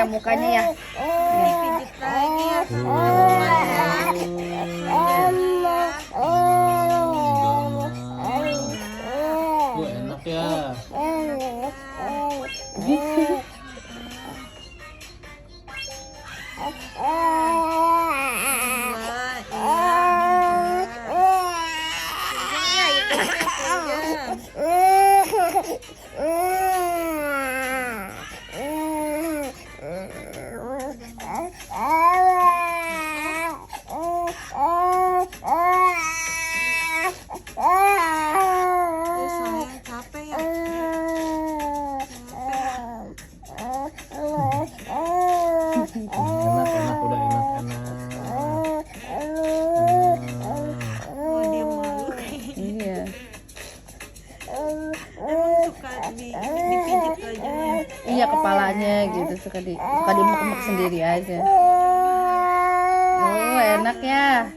ya mukanya ya. Pijit lagi ya. Enak ya. Enak, udah enak. Dia malu kayaknya. Iya. Suka dipijit wajahnya. Iya kepalanya gitu suka dimek-mek sendiri aja. Oh enak ya.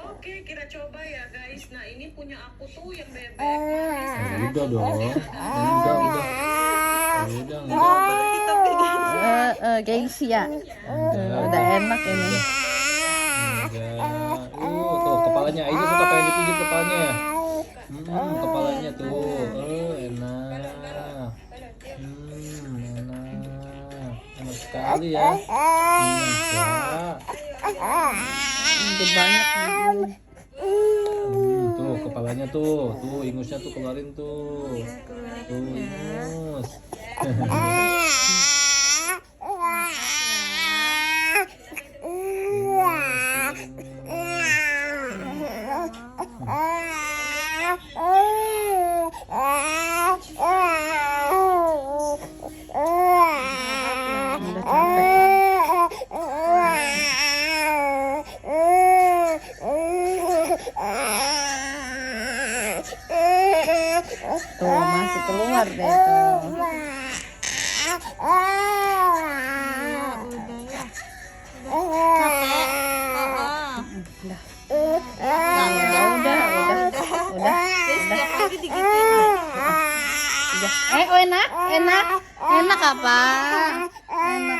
Oke, kita coba ya guys. Nah, ini punya aku tuh yang bebek. Udah dong. Udah. Gengsi ya. Udah enak ini. Tuh kepalanya. Ini suka pengen dipijit kepalanya ya. Kepalanya tuh. Enak. Enak sekali ya. Udah banyak nih. Tuh kepalanya tuh ingusnya tuh keluarin tuh. Tuh ingus. Udah capek. Tuh masih keluar deh tuh. Udah. Enak apa? Enak